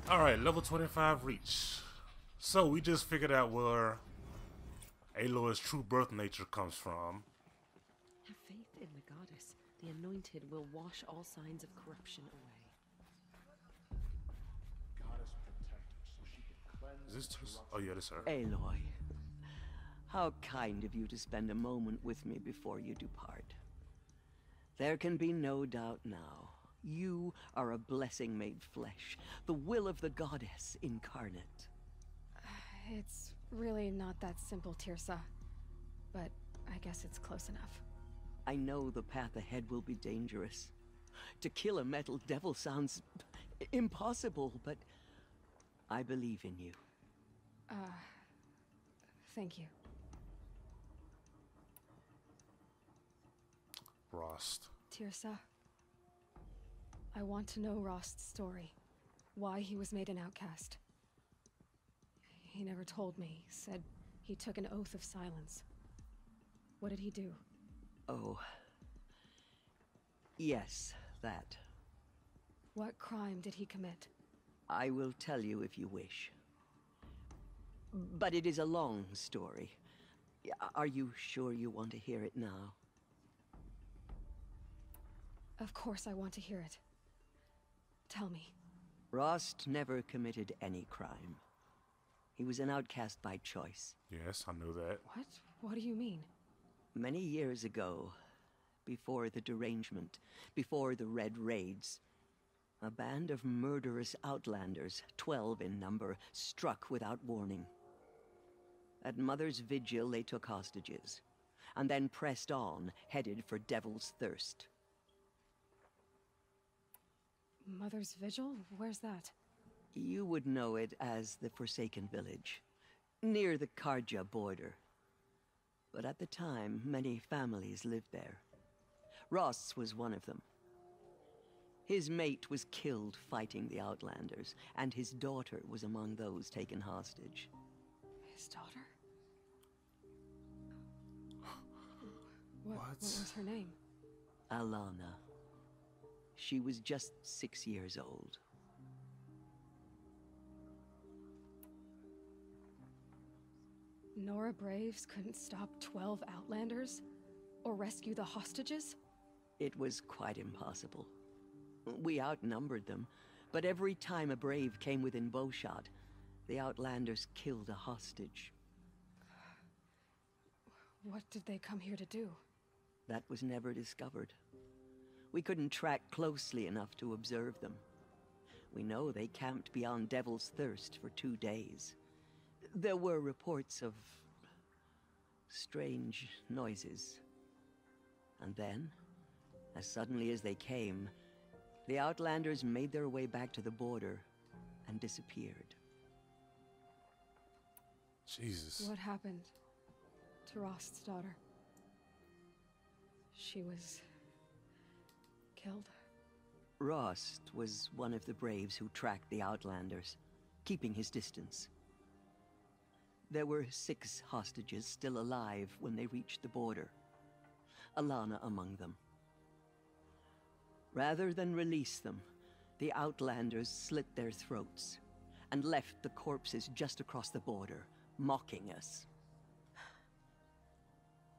Alright, level 25 reach. So we just figured out where Aloy's true birth nature comes from. Have faith in the goddess. The anointed will wash all signs of corruption away. Goddess protector, so she can cleanse. Is this Teersa? Oh yeah, this is her. Aloy, how kind of you to spend a moment with me before you depart. There can be no doubt now. You are a blessing made flesh, the will of the goddess incarnate. It's really not that simple, Teersa. But I guess it's close enough. I know the path ahead will be dangerous. To kill a metal devil sounds impossible, but I believe in you. Thank you. Rost. Teersa, I want to know ROST'S story. Why he was made an outcast. He never told me. Said he took an oath of silence. What did he do? Oh. Yes, that. What crime did he commit? I will tell you if you wish. But it is a long story. Are you sure you want to hear it now? Of course I want to hear it. Tell me. Rost never committed any crime. He was an outcast by choice. Yes, I know that. What? What do you mean? Many years ago, before the derangement, before the Red Raids, a band of murderous outlanders, 12 in number, struck without warning. At Mother's Vigil, they took hostages, and then pressed on, headed for Devil's Thirst. Mother's Vigil? Where's that? You would know it as the Forsaken Village, near the Karja border. But at the time, many families lived there. Rost's was one of them. His mate was killed fighting the Outlanders, and his daughter was among those taken hostage. His daughter? What was her name? Alana. She was just 6 years old. Nora Braves couldn't stop 12 Outlanders? Or rescue the hostages? It was quite impossible. We outnumbered them, but every time a Brave came within bowshot, the Outlanders killed a hostage. What did they come here to do? That was never discovered. We couldn't track closely enough to observe them. We know they camped beyond Devil's Thirst for 2 days. There were reports of strange noises. And then, as suddenly as they came, the Outlanders made their way back to the border and disappeared. Jesus. What happened to Rost's daughter? She was killed? Rost was one of the Braves who tracked the Outlanders, keeping his distance. There were 6 hostages still alive when they reached the border, Alana among them. Rather than release them, the Outlanders slit their throats and left the corpses just across the border, mocking us.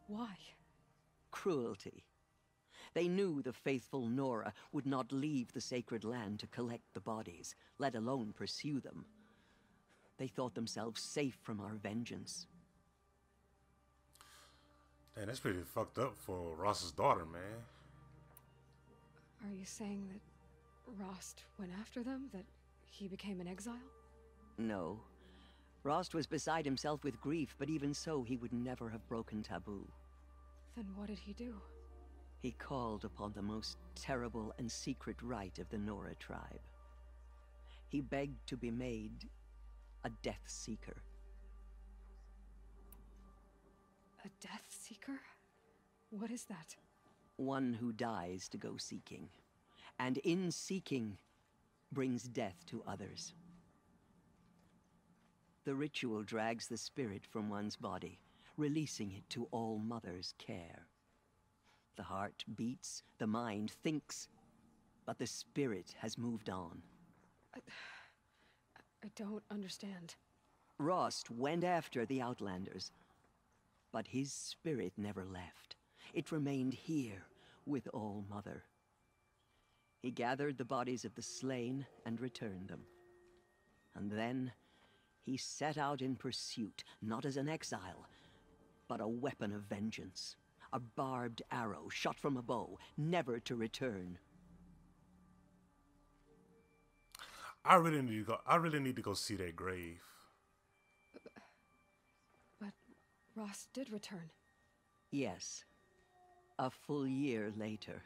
Why? Cruelty. They knew the faithful Nora would not leave the sacred land to collect the bodies, let alone pursue them. They thought themselves safe from our vengeance. Man, that's pretty fucked up for Ross's daughter, man. Are you saying that Rost went after them? That he became an exile? No. Rost was beside himself with grief, but even so, he would never have broken taboo. Then what did he do? He called upon the most terrible and secret rite of the Nora tribe. He begged to be made a Death Seeker. A Death Seeker? What is that? One who dies to go seeking, and in seeking, brings death to others. The ritual drags the spirit from one's body, releasing it to All Mother's care. The heart beats, the mind thinks, but the spirit has moved on. I don't understand. Rost went after the Outlanders, but his spirit never left. It remained here with All-Mother. He gathered the bodies of the slain and returned them. And then he set out in pursuit, not as an exile, but a weapon of vengeance. A barbed arrow shot from a bow, never to return. I really need to go see that grave. But Rost did return. Yes. A full year later,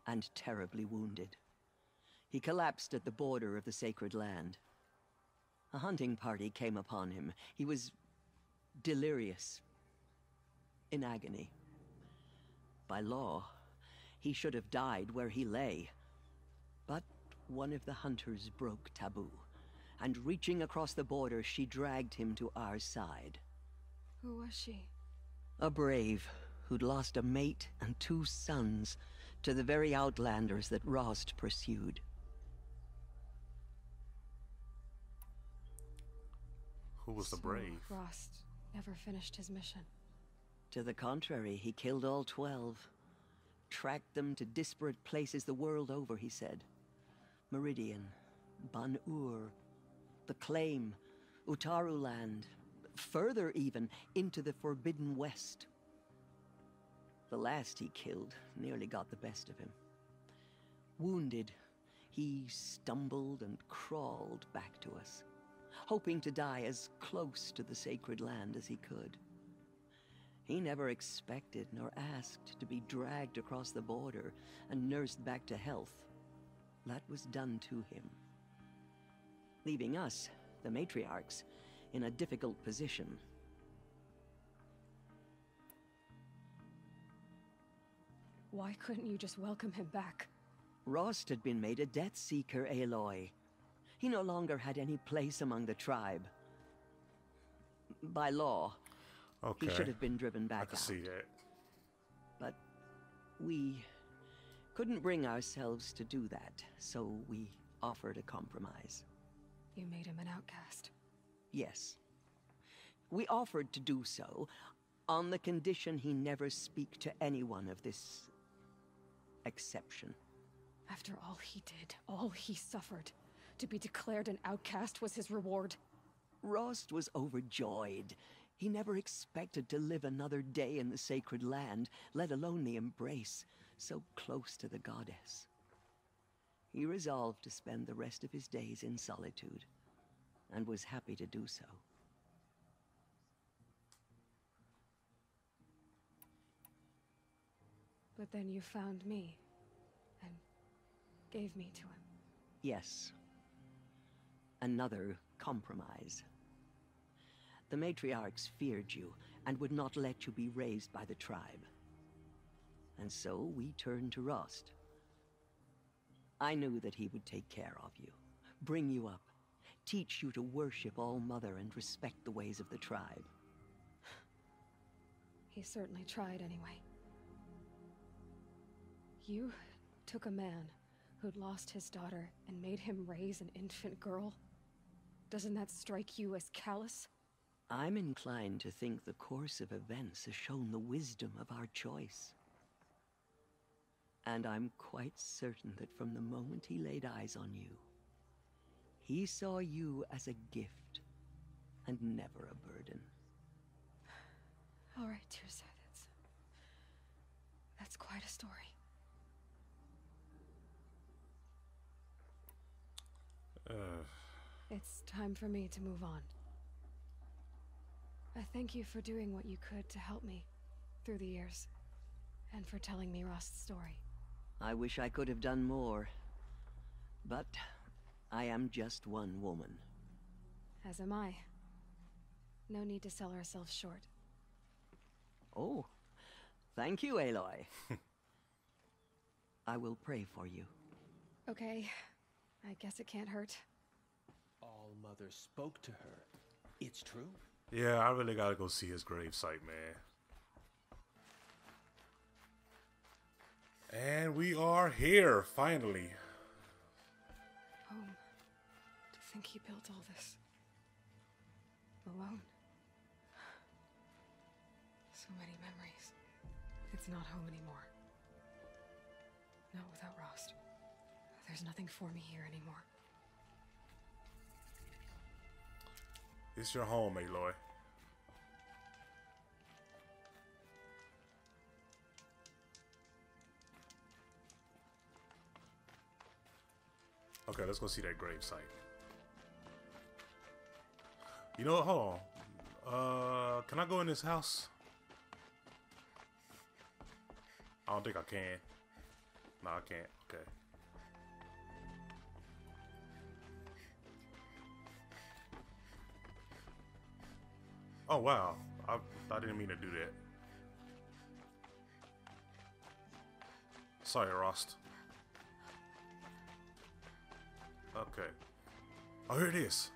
and terribly wounded. He collapsed at the border of the sacred land. A hunting party came upon him. He was delirious, in agony. By law, he should have died where he lay. But one of the hunters broke taboo, and reaching across the border, she dragged him to our side. Who was she? A brave who'd lost a mate and 2 sons to the very Outlanders that Rost pursued. Who was the So brave? Rost never finished his mission. To the contrary, he killed all 12. Tracked them to disparate places the world over, he said. Meridian, Ban-Ur, the Claim, Utaru Land, further even, into the Forbidden West. The last he killed nearly got the best of him. Wounded, he stumbled and crawled back to us, hoping to die as close to the sacred land as he could. He never expected nor asked to be dragged across the border and nursed back to health. That was done to him, leaving us, the matriarchs, in a difficult position. Why couldn't you just welcome him back? Rost had been made a Death Seeker, Aloy. He no longer had any place among the tribe. By law, Okay. he should have been driven back I can out. see that. But we couldn't bring ourselves to do that, so we offered a compromise. You made him an outcast. Yes. We offered to do so on the condition he never speak to anyone of this exception. After all he did, all he suffered, to be declared an outcast was his reward. Rost was overjoyed. He never expected to live another day in the sacred land, let alone the embrace, so close to the goddess. He resolved to spend the rest of his days in solitude, and was happy to do so. But then you found me, and gave me to him. Yes. Another compromise. The matriarchs feared you, and would not let you be raised by the tribe. And so we turned to Rost. I knew that he would take care of you, bring you up, teach you to worship All-Mother and respect the ways of the tribe. He certainly tried anyway. You took a man who'd lost his daughter and made him raise an infant girl? Doesn't that strike you as callous? I'm inclined to think the course of events has shown the wisdom of our choice. And I'm quite certain that from the moment he laid eyes on you, he saw you as a gift and never a burden. All right, Teersa, that's quite a story. It's time for me to move on. I thank you for doing what you could to help me through the years, and for telling me Rost's story. I wish I could have done more, but I am just one woman. As am I. No need to sell ourselves short. Oh, thank you, Aloy. I will pray for you. Okay, I guess it can't hurt. All-Mother spoke to her. It's true. Yeah, I really gotta go see his gravesite, man. And we are here, finally. Home. To think he built all this alone. So many memories. It's not home anymore. Not without Rost. There's nothing for me here anymore. It's your home, Aloy. Okay, let's go see that gravesite. You know what? Hold on. Can I go in this house? I don't think I can. No, I can't. Okay. Oh, wow. I didn't mean to do that. Sorry, Rost. Okay. Oh, here it is.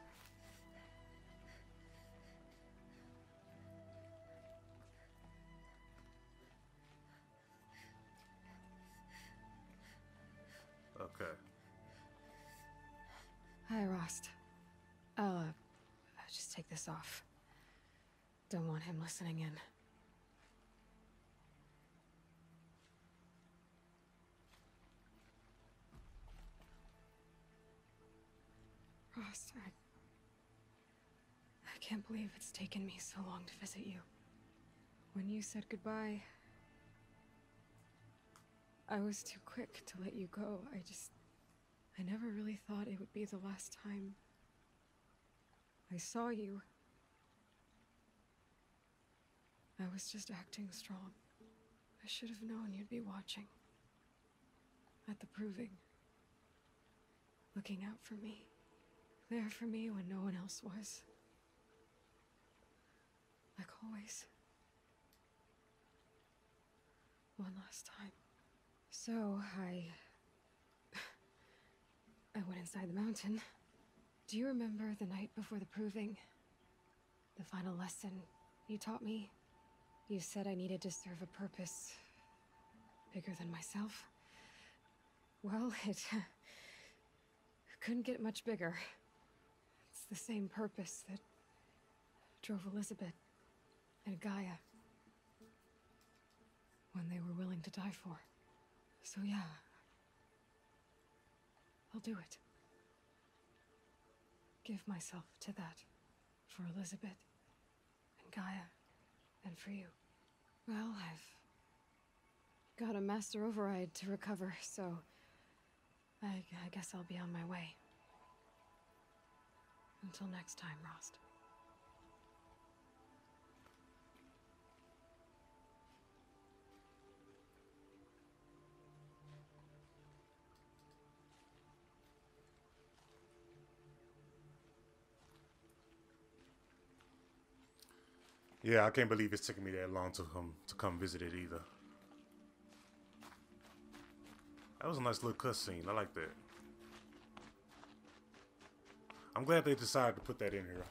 Okay. Hi, Rost. I'll just take this off. Don't want him listening in. Rost, I can't believe it's taken me so long to visit you. When you said goodbye, I was too quick to let you go. I never really thought it would be the last time I saw you. I was just acting strong. I should have known you'd be watching. At the proving. Looking out for me. There for me when no one else was. Like always. One last time. So, I went inside the mountain. Do you remember the night before the proving? The final lesson you taught me? You said I needed to serve a purpose bigger than myself. Well, it couldn't get much bigger. It's the same purpose that drove Elizabeth and Gaia when they were willing to die for. So yeah, I'll do it. Give myself to that. For Elizabeth and Gaia and for you. Well, I've got a master override to recover, so I guess I'll be on my way. Until next time, Rost. Yeah, I can't believe it's taking me that long to come visit it either. That was a nice little cutscene. I like that. I'm glad they decided to put that in here.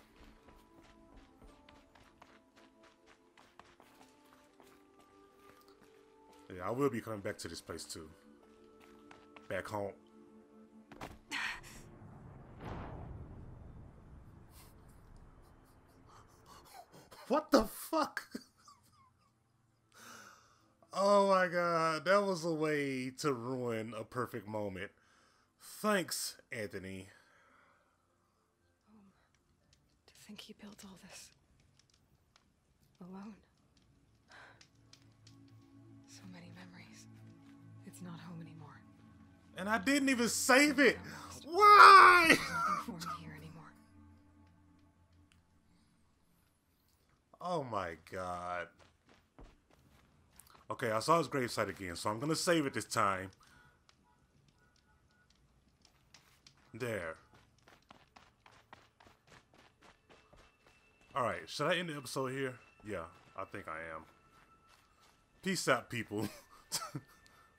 Yeah, I will be coming back to this place too. Back home. What the fuck? Oh my god, that was a way to ruin a perfect moment. Thanks, Anthony. To think he built all this alone. So many memories. It's not home anymore. And I didn't even save it. Why? There's nothing for me here anymore. Oh my god. Okay, I saw his gravesite again, so I'm gonna save it this time. There. Alright, should I end the episode here? Yeah, I think I am. Peace out, people.